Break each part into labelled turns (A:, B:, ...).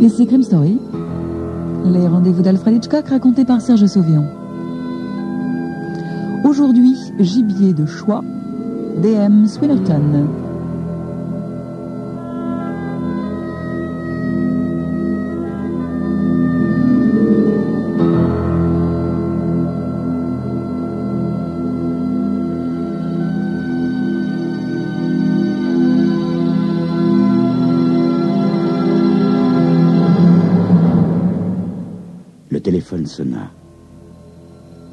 A: Ici Crime Story, les rendez-vous d'Alfred Hitchcock racontés par Serge Sauvion. Aujourd'hui, gibier de choix, D.M. Swinnerton.
B: Le téléphone sonna.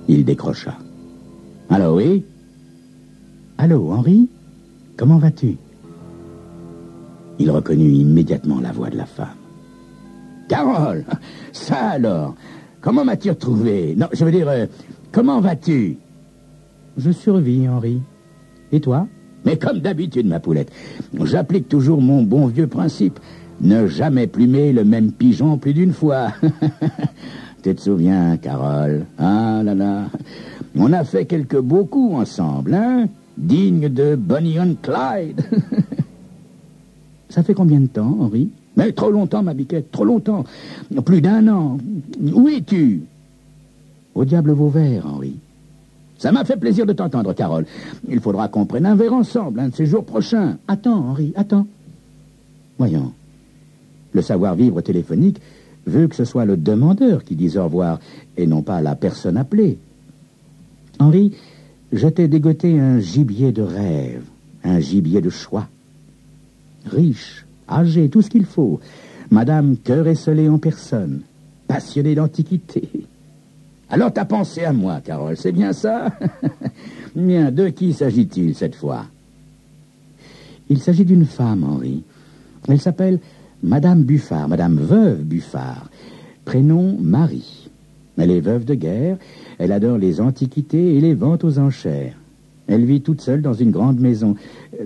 B: Il décrocha. Allô, oui? Allô, Henri? Comment vas-tu? Il reconnut immédiatement la voix de la femme. Carole! Ça alors! Comment m'as-tu retrouvé? Non, je veux dire, comment vas-tu? Je survis, Henri. Et toi? Mais comme d'habitude, ma poulette. J'applique toujours mon bon vieux principe. Ne jamais plumer le même pigeon plus d'une fois. Tu te souviens, Carole? Ah là là. On a fait quelques beaux coups ensemble, hein? Digne de Bonnie and Clyde. Ça fait combien de temps, Henri? Mais trop longtemps, ma biquette, trop longtemps. Plus d'1 an. Où es-tu? Au diable Vauvert, Henri. Ça m'a fait plaisir de t'entendre, Carole. Il faudra qu'on prenne un verre ensemble, un de ces jours prochains. Attends, Henri, attends. Voyons. Le savoir-vivre téléphonique veut que ce soit le demandeur qui dise au revoir, et non pas la personne appelée. Henri, je t'ai dégoté un gibier de rêve, un gibier de choix. Riche, âgé, tout ce qu'il faut. Madame cœur esselé en personne, passionnée d'antiquité. Alors t'as pensé à moi, Carole, c'est bien ça? Bien, de qui s'agit-il cette fois? Il s'agit d'une femme, Henri. Elle s'appelle Madame Buffard, Madame Veuve Buffard, prénom Marie. Elle est veuve de guerre, elle adore les antiquités et les ventes aux enchères. Elle vit toute seule dans une grande maison.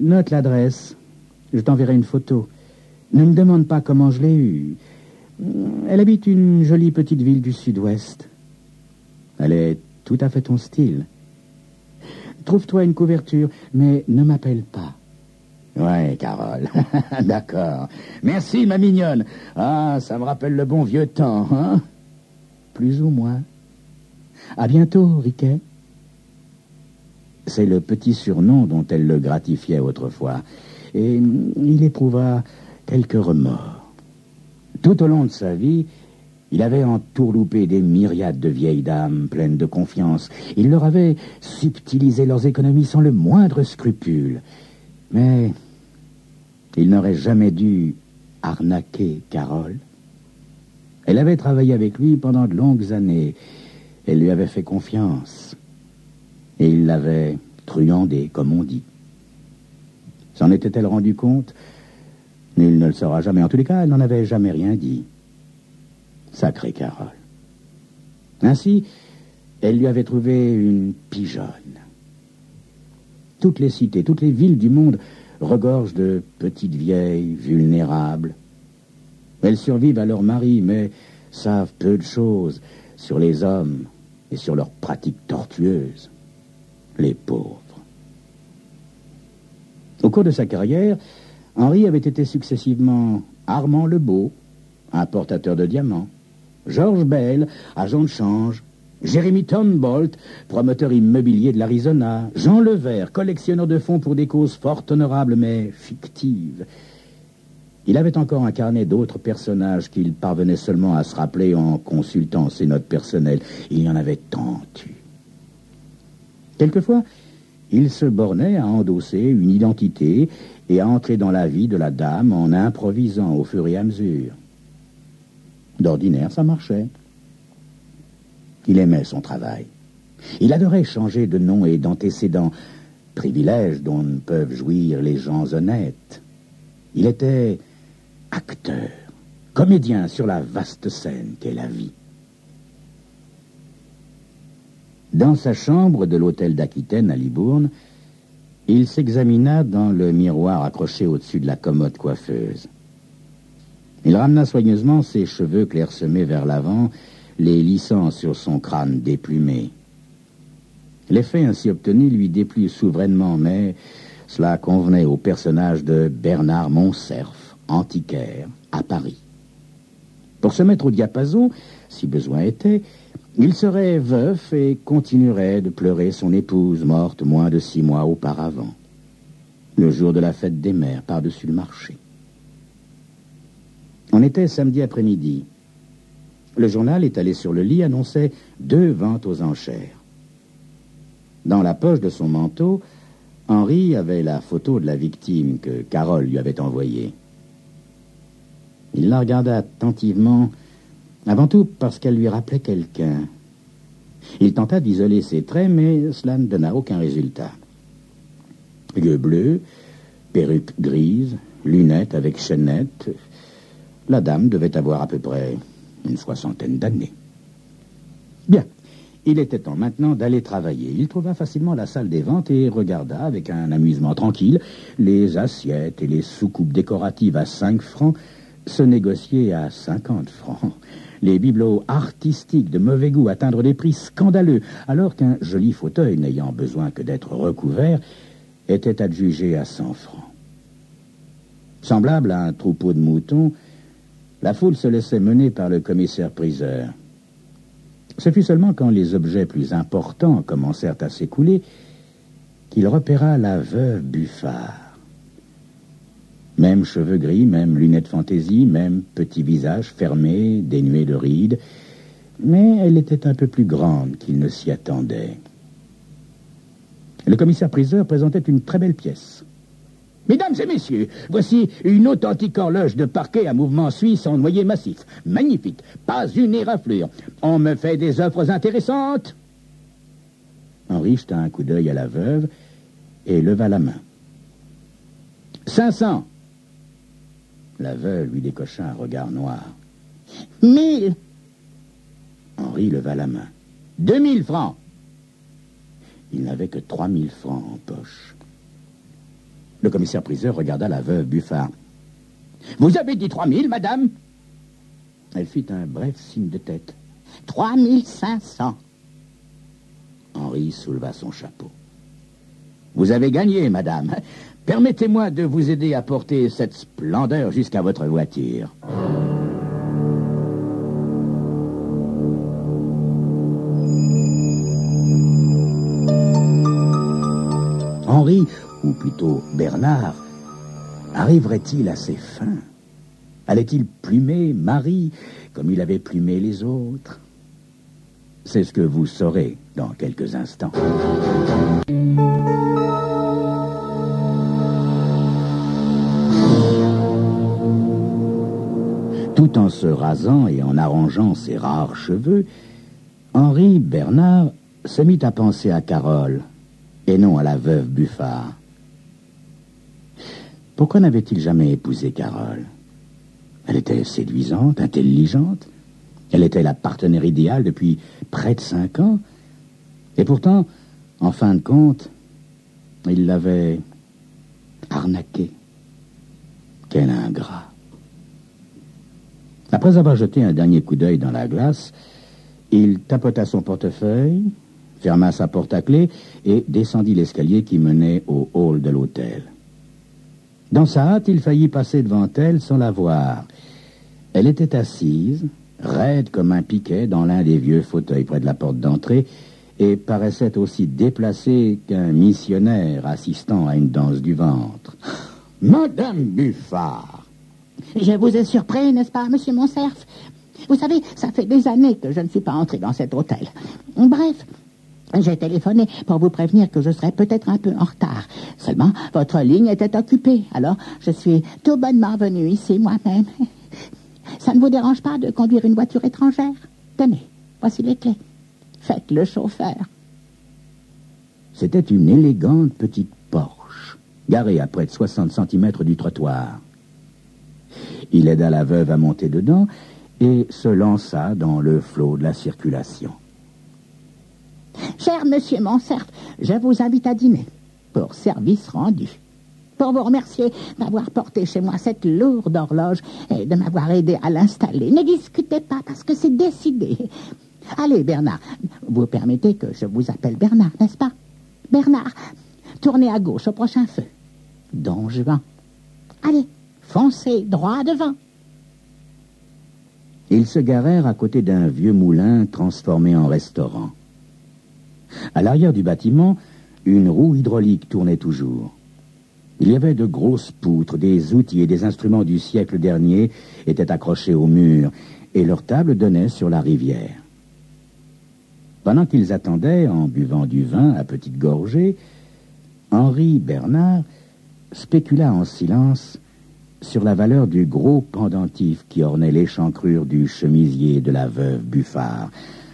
B: Note l'adresse, je t'enverrai une photo. Ne me demande pas comment je l'ai eue. Elle habite une jolie petite ville du sud-ouest. Elle est tout à fait ton style. Trouve-toi une couverture, mais ne m'appelle pas. Ouais, Carole. D'accord. Merci, ma mignonne. Ah, ça me rappelle le bon vieux temps, hein? Plus ou moins. À bientôt, Riquet. C'est le petit surnom dont elle le gratifiait autrefois. Et il éprouva quelques remords. Tout au long de sa vie, il avait entourloupé des myriades de vieilles dames pleines de confiance. Il leur avait subtilisé leurs économies sans le moindre scrupule. Mais il n'aurait jamais dû arnaquer Carole. Elle avait travaillé avec lui pendant de longues années. Elle lui avait fait confiance. Et il l'avait truandée, comme on dit. S'en était-elle rendu compte? Il ne le saura jamais. En tous les cas, elle n'en avait jamais rien dit. Sacrée Carole. Ainsi, elle lui avait trouvé une pigeonne. Toutes les cités, toutes les villes du monde regorgent de petites vieilles vulnérables. Elles survivent à leur mari, mais savent peu de choses sur les hommes et sur leurs pratiques tortueuses. Les pauvres. Au cours de sa carrière, Henri avait été successivement Armand Lebeau, importateur de diamants, George Bell, agent de change, Jeremy Thunbolt, promoteur immobilier de l'Arizona, Jean Levert, collectionneur de fonds pour des causes fort honorables mais fictives. Il avait encore incarné d'autres personnages qu'il parvenait seulement à se rappeler en consultant ses notes personnelles. Il y en avait tant eu. Quelquefois, il se bornait à endosser une identité et à entrer dans la vie de la dame en improvisant au fur et à mesure. D'ordinaire, ça marchait. Il aimait son travail. Il adorait changer de nom et d'antécédents, privilèges dont ne peuvent jouir les gens honnêtes. Il était acteur, comédien sur la vaste scène qu'est la vie. Dans sa chambre de l'hôtel d'Aquitaine à Libourne, il s'examina dans le miroir accroché au-dessus de la commode coiffeuse. Il ramena soigneusement ses cheveux clairsemés vers l'avant, les lissant sur son crâne déplumé. L'effet ainsi obtenu lui déplut souverainement, mais cela convenait au personnage de Bernard Montcerf, antiquaire, à Paris. Pour se mettre au diapason, si besoin était, il serait veuf et continuerait de pleurer son épouse morte moins de 6 mois auparavant, le jour de la fête des mères par-dessus le marché. On était samedi après-midi. Le journal, étalé sur le lit, annonçait 2 ventes aux enchères. Dans la poche de son manteau, Henri avait la photo de la victime que Carole lui avait envoyée. Il la regarda attentivement, avant tout parce qu'elle lui rappelait quelqu'un. Il tenta d'isoler ses traits, mais cela ne donna aucun résultat. Yeux bleus, perruque grise, lunettes avec chaînette. La dame devait avoir à peu près une 60aine d'années. Bien, il était temps maintenant d'aller travailler. Il trouva facilement la salle des ventes et regarda avec un amusement tranquille les assiettes et les soucoupes décoratives à 5 francs se négocier à 50 francs. Les bibelots artistiques de mauvais goût atteindre des prix scandaleux, alors qu'un joli fauteuil n'ayant besoin que d'être recouvert était adjugé à 100 francs. Semblable à un troupeau de moutons, la foule se laissait mener par le commissaire-priseur. Ce fut seulement quand les objets plus importants commencèrent à s'écouler qu'il repéra la veuve Buffard. Même cheveux gris, même lunettes fantaisie, même petit visage fermé, dénué de rides, mais elle était un peu plus grande qu'il ne s'y attendait. Le commissaire-priseur présentait une très belle pièce. « Mesdames et messieurs, voici une authentique horloge de parquet à mouvement suisse en noyer massif. Magnifique, pas une éraflure. On me fait des offres intéressantes. » Henri jeta un coup d'œil à la veuve et leva la main. « 500. » La veuve lui décocha un regard noir. « 1000. » Henri leva la main. « 2000 francs. » Il n'avait que 3000 francs en poche. Le commissaire-priseur regarda la veuve Buffard. « Vous avez dit 3000, madame ?» Elle fit un bref signe de tête. « 3500. » Henri souleva son chapeau. « Vous avez gagné, madame. Permettez-moi de vous aider à porter cette splendeur jusqu'à votre voiture. » Henri, ou plutôt Bernard, arriverait-il à ses fins? Allait-il plumer Marie comme il avait plumé les autres? C'est ce que vous saurez dans quelques instants. Tout en se rasant et en arrangeant ses rares cheveux, Henri Bernard se mit à penser à Carole et non à la veuve Buffard. Pourquoi n'avait-il jamais épousé Carole? Elle était séduisante, intelligente. Elle était la partenaire idéale depuis près de 5 ans. Et pourtant, en fin de compte, il l'avait arnaquée. Quel ingrat. Après avoir jeté un dernier coup d'œil dans la glace, il tapota son portefeuille, ferma sa porte à clé et descendit l'escalier qui menait au hall de l'hôtel. Dans sa hâte, il faillit passer devant elle sans la voir. Elle était assise, raide comme un piquet, dans l'un des vieux fauteuils près de la porte d'entrée, et paraissait aussi déplacée qu'un missionnaire assistant à une danse du ventre. « Madame Buffard !»«
C: Je vous ai surpris, n'est-ce pas, monsieur Morcerf? Vous savez, ça fait des années que je ne suis pas entré dans cet hôtel. Bref, j'ai téléphoné pour vous prévenir que je serais peut-être un peu en retard. Seulement, votre ligne était occupée, alors je suis tout bonnement venu ici moi-même. Ça ne vous dérange pas de conduire une voiture étrangère? Tenez, voici les clés. Faites le chauffeur. »
B: C'était une élégante petite Porsche, garée à près de 60 cm du trottoir. Il aida la veuve à monter dedans et se lança dans le flot de la circulation.
C: « Cher monsieur Morcerf, je vous invite à dîner, pour service rendu. Pour vous remercier d'avoir porté chez moi cette lourde horloge et de m'avoir aidé à l'installer. Ne discutez pas, parce que c'est décidé. Allez, Bernard, vous permettez que je vous appelle Bernard, n'est-ce pas? Bernard, tournez à gauche au prochain feu. Don Juan. Allez, foncez droit devant. »
B: Ils se garèrent à côté d'un vieux moulin transformé en restaurant. À l'arrière du bâtiment, une roue hydraulique tournait toujours. Il y avait de grosses poutres, des outils et des instruments du siècle dernier étaient accrochés au mur, et leur table donnait sur la rivière. Pendant qu'ils attendaient, en buvant du vin à petites gorgées, Henri Bernard spécula en silence sur la valeur du gros pendentif qui ornait l'échancrure du chemisier de la veuve Buffard,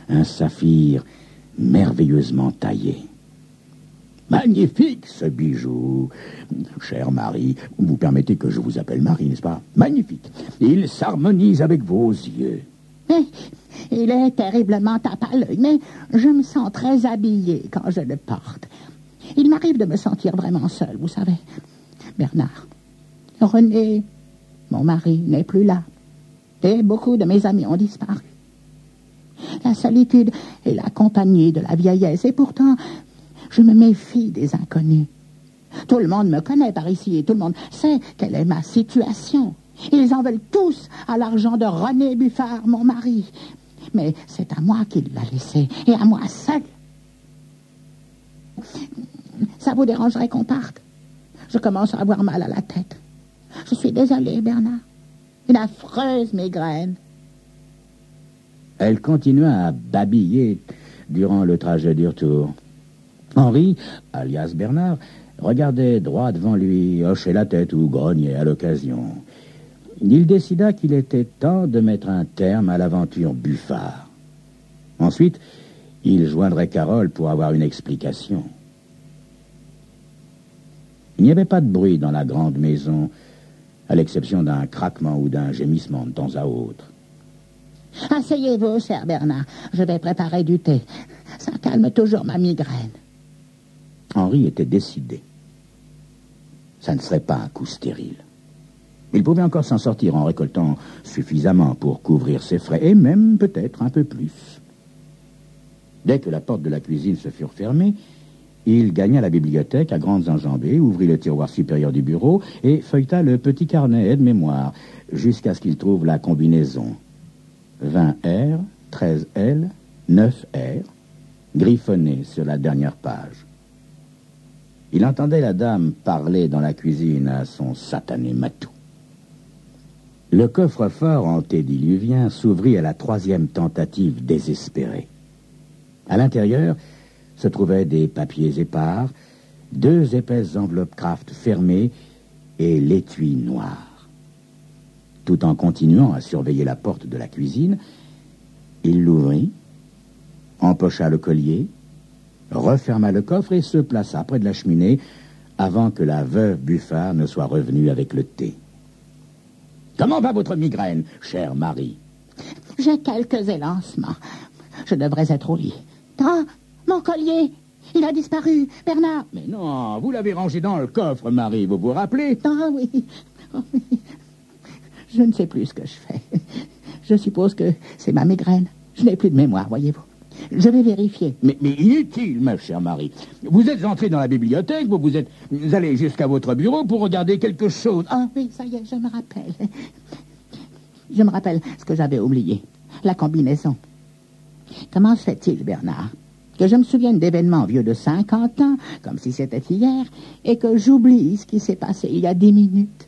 B: un saphir merveilleusement taillé. Magnifique, ce bijou. Chère Marie, vous permettez que je vous appelle Marie, n'est-ce pas? Magnifique. Il s'harmonise avec vos yeux.
C: Il est terriblement tape à l'œil, mais je me sens très habillée quand je le porte. Il m'arrive de me sentir vraiment seule, vous savez. Bernard, René, mon mari, n'est plus là. Et beaucoup de mes amis ont disparu. La solitude est la compagnie de la vieillesse, et pourtant, je me méfie des inconnus. Tout le monde me connaît par ici, et tout le monde sait quelle est ma situation. Ils en veulent tous à l'argent de René Buffard, mon mari. Mais c'est à moi qu'il l'a laissé, et à moi seul. Ça vous dérangerait qu'on parte? Je commence à avoir mal à la tête. Je suis désolée, Bernard. Une affreuse migraine.
B: Elle continua à babiller durant le trajet du retour. Henri, alias Bernard, regardait droit devant lui, hochait la tête ou grognait à l'occasion. Il décida qu'il était temps de mettre un terme à l'aventure Buffard. Ensuite, il joindrait Carole pour avoir une explication. Il n'y avait pas de bruit dans la grande maison, à l'exception d'un craquement ou d'un gémissement de temps à autre.
C: Asseyez-vous, cher Bernard. Je vais préparer du thé. Ça calme toujours ma migraine.
B: Henri était décidé. Ça ne serait pas un coup stérile. Il pouvait encore s'en sortir en récoltant suffisamment pour couvrir ses frais, et même peut-être un peu plus. Dès que la porte de la cuisine se fut fermée, il gagna la bibliothèque à grandes enjambées, ouvrit le tiroir supérieur du bureau et feuilleta le petit carnet aide-mémoire jusqu'à ce qu'il trouve la combinaison 20R, 13L, 9R, griffonnée sur la dernière page. Il entendait la dame parler dans la cuisine à son satané matou. Le coffre-fort antédiluvien s'ouvrit à la 3e tentative désespérée. À l'intérieur se trouvaient des papiers épars, 2 épaisses enveloppes Kraft fermées et l'étui noir. Tout en continuant à surveiller la porte de la cuisine, il l'ouvrit, empocha le collier, referma le coffre et se plaça près de la cheminée avant que la veuve Buffard ne soit revenue avec le thé. « Comment va votre migraine, chère Marie ?»
C: « J'ai quelques élancements. Je devrais être au lit. Ah, mon collier! Il a disparu, Bernard! »
B: « Mais non, vous l'avez rangé dans le coffre, Marie, vous vous rappelez ?»«
C: Ah oui. Oh, oui. Je ne sais plus ce que je fais. Je suppose que c'est ma migraine. Je n'ai plus de mémoire, voyez-vous. Je vais vérifier. »
B: Mais inutile, ma chère Marie. Vous êtes entrée dans la bibliothèque, vous êtes allée jusqu'à votre bureau pour regarder quelque chose.
C: Ah oui, ça y est, je me rappelle. Je me rappelle ce que j'avais oublié. La combinaison. Comment se fait-il, Bernard, que je me souvienne d'événements vieux de 50 ans, comme si c'était hier, et que j'oublie ce qui s'est passé il y a 10 minutes?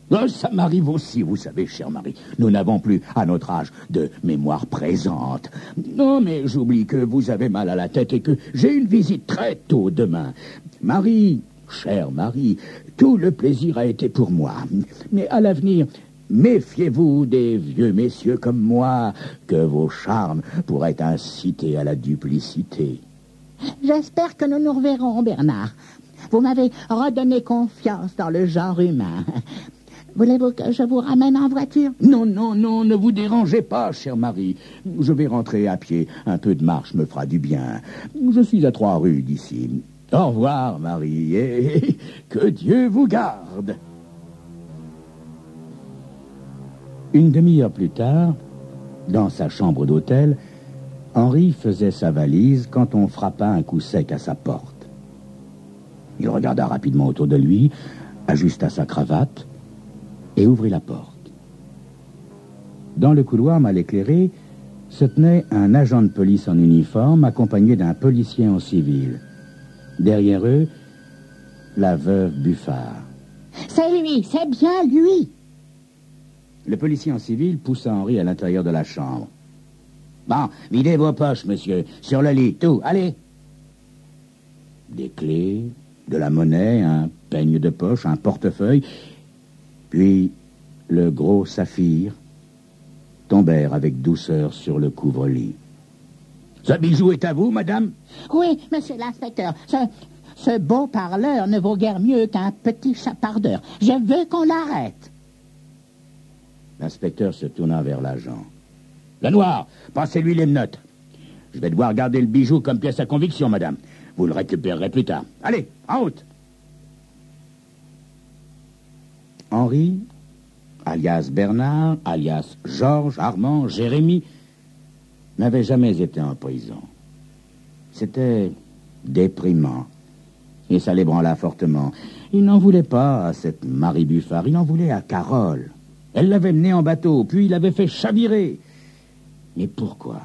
B: Oh, ça m'arrive aussi, vous savez, chère Marie. Nous n'avons plus, à notre âge, de mémoire présente. Non, mais j'oublie que vous avez mal à la tête et que j'ai une visite très tôt demain. Marie, chère Marie, tout le plaisir a été pour moi. Mais à l'avenir, méfiez-vous des vieux messieurs comme moi, que vos charmes pourraient inciter à la duplicité.
C: J'espère que nous nous reverrons, Bernard. Vous m'avez redonné confiance dans le genre humain. Voulez-vous que je vous ramène en voiture?
B: Non, ne vous dérangez pas, chère Marie. Je vais rentrer à pied. Un peu de marche me fera du bien. Je suis à 3 rues d'ici. Au revoir, Marie, et que Dieu vous garde. Une demi-heure plus tard, dans sa chambre d'hôtel, Henri faisait sa valise quand on frappa un coup sec à sa porte. Il regarda rapidement autour de lui, ajusta sa cravate et ouvrit la porte. Dans le couloir mal éclairé, se tenait un agent de police en uniforme accompagné d'un policier en civil. Derrière eux, la veuve Buffard.
C: C'est lui, c'est bien lui.
B: Le policier en civil poussa Henri à l'intérieur de la chambre. « Bon, videz vos poches, monsieur, sur le lit, tout, allez !» Des clés, de la monnaie, un peigne de poche, un portefeuille, puis le gros saphir tombèrent avec douceur sur le couvre-lit. « Ce bijou est à vous, madame ?»
C: Oui, monsieur l'inspecteur, ce beau parleur ne vaut guère mieux qu'un petit chapardeur. Je veux qu'on l'arrête.
B: L'inspecteur se tourna vers l'agent. « Lenoir, passez-lui les notes. Je vais devoir garder le bijou comme pièce à conviction, madame. Vous le récupérerez plus tard. Allez, en route !» Henri, alias Bernard, alias Georges, Armand, Jérémie, n'avait jamais été en prison. C'était déprimant. Et ça l'ébranla fortement. Il n'en voulait pas à cette Marie Buffard, il en voulait à Carole. Elle l'avait mené en bateau, puis il l'avait fait chavirer. Mais pourquoi?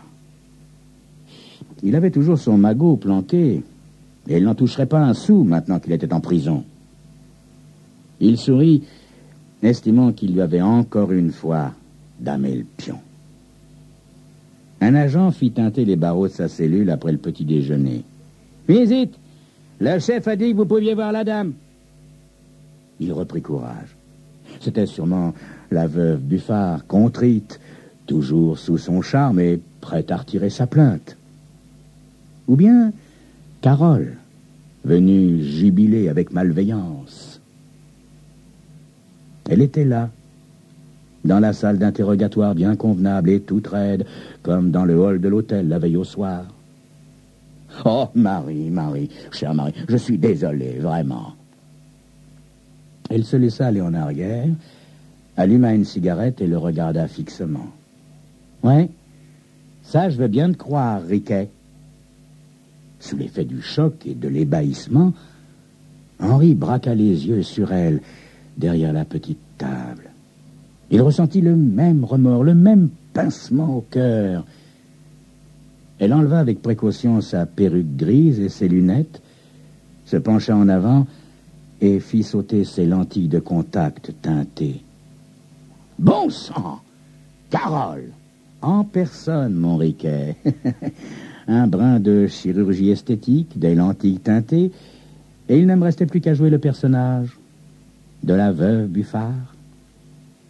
B: Il avait toujours son magot planqué, et elle n'en toucherait pas un sou maintenant qu'il était en prison. Il sourit, estimant qu'il lui avait encore une fois damé le pion. Un agent fit teinter les barreaux de sa cellule après le petit déjeuner. « Visite! Le chef a dit que vous pouviez voir la dame. » Il reprit courage. C'était sûrement la veuve Buffard, contrite, toujours sous son charme et prête à retirer sa plainte. Ou bien Carole, venue jubiler avec malveillance. Elle était là, dans la salle d'interrogatoire bien convenable et toute raide, comme dans le hall de l'hôtel la veille au soir. « Oh, Marie, chère Marie, je suis désolé, vraiment. » Elle se laissa aller en arrière, alluma une cigarette et le regarda fixement. « Ouais, ça je veux bien te croire, Riquet. » Sous l'effet du choc et de l'ébahissement, Henri braqua les yeux sur elle, derrière la petite table. Il ressentit le même remords, le même pincement au cœur. Elle enleva avec précaution sa perruque grise et ses lunettes, se pencha en avant et fit sauter ses lentilles de contact teintées. « Bon sang! Carole! En personne, mon Riquet. Un brin de chirurgie esthétique, des lentilles teintées, et il ne me restait plus qu'à jouer le personnage de la veuve Buffard.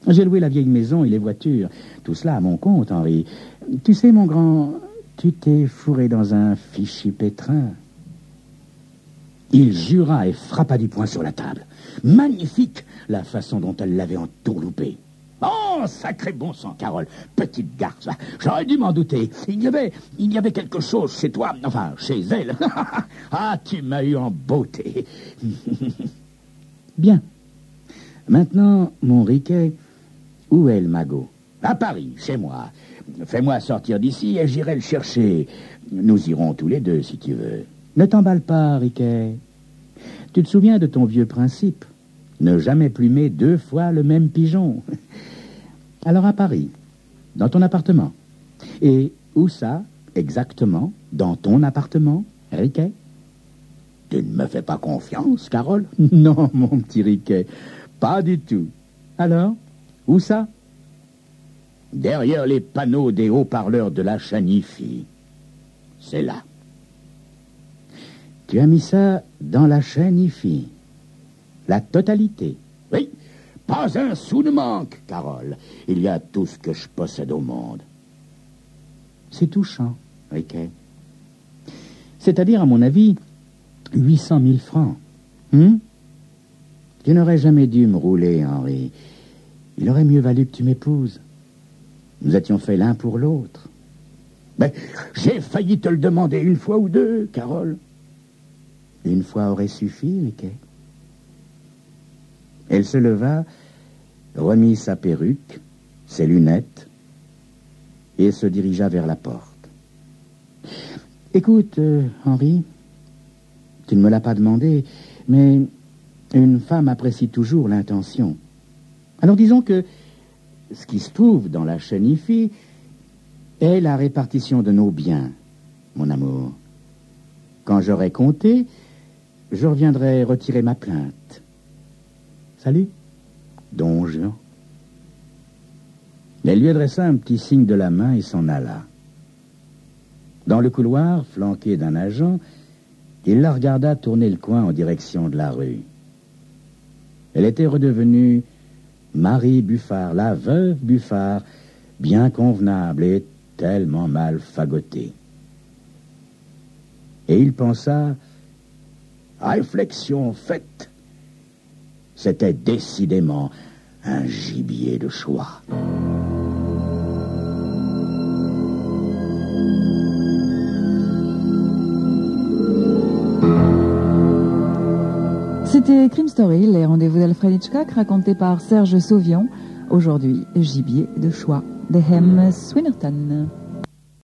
B: J'ai loué la vieille maison et les voitures. Tout cela à mon compte, Henri. Tu sais, mon grand, tu t'es fourré dans un fichu pétrin. » Il jura et frappa du poing sur la table. Magnifique la façon dont elle l'avait entourloupé. « Oh, sacré bon sang, Carole, petite garce, j'aurais dû m'en douter. Il y avait quelque chose chez toi, enfin, chez elle. Ah, tu m'as eu en beauté. » Bien. Maintenant, mon Riquet, où est le magot? À Paris, chez moi. Fais-moi sortir d'ici et j'irai le chercher. Nous irons tous les deux, si tu veux. Ne t'emballe pas, Riquet. Tu te souviens de ton vieux principe? Ne jamais plumer 2 fois le même pigeon. Alors à Paris, dans ton appartement. Et où ça, exactement, dans ton appartement, Riquet? Tu ne me fais pas confiance, Carole? Non, mon petit Riquet, pas du tout. Alors, où ça? Derrière les panneaux des haut-parleurs de la Chanifie. C'est là. Tu as mis ça dans la Chanifie. La totalité. Oui, pas un sou ne manque, Carole. Il y a tout ce que je possède au monde. C'est touchant, Riquet. C'est-à-dire, à mon avis, 800 000 francs. Tu n'aurais jamais dû me rouler, Henri. Il aurait mieux valu que tu m'épouses. Nous étions faits l'un pour l'autre. Mais j'ai failli te le demander 1 fois ou 2, Carole. 1 fois aurait suffi, Riquet. Elle se leva, remit sa perruque, ses lunettes, et se dirigea vers la porte. « Écoute, Henri, tu ne me l'as pas demandé, mais une femme apprécie toujours l'intention. Alors disons que ce qui se trouve dans la chenille est la répartition de nos biens, mon amour. Quand j'aurai compté, je reviendrai retirer ma plainte. Salut, Don Juan. Elle lui adressa un petit signe de la main et s'en alla. Dans le couloir, flanqué d'un agent, il la regarda tourner le coin en direction de la rue. Elle était redevenue Marie Buffard, la veuve Buffard, bien convenable et tellement mal fagotée. Et il pensa, réflexion faite, c'était décidément un gibier de choix.
A: C'était Crime Story, les rendez-vous d'Alfred Hitchcock, racontés par Serge Sauvion. Aujourd'hui, gibier de choix de Hem Swinnerton.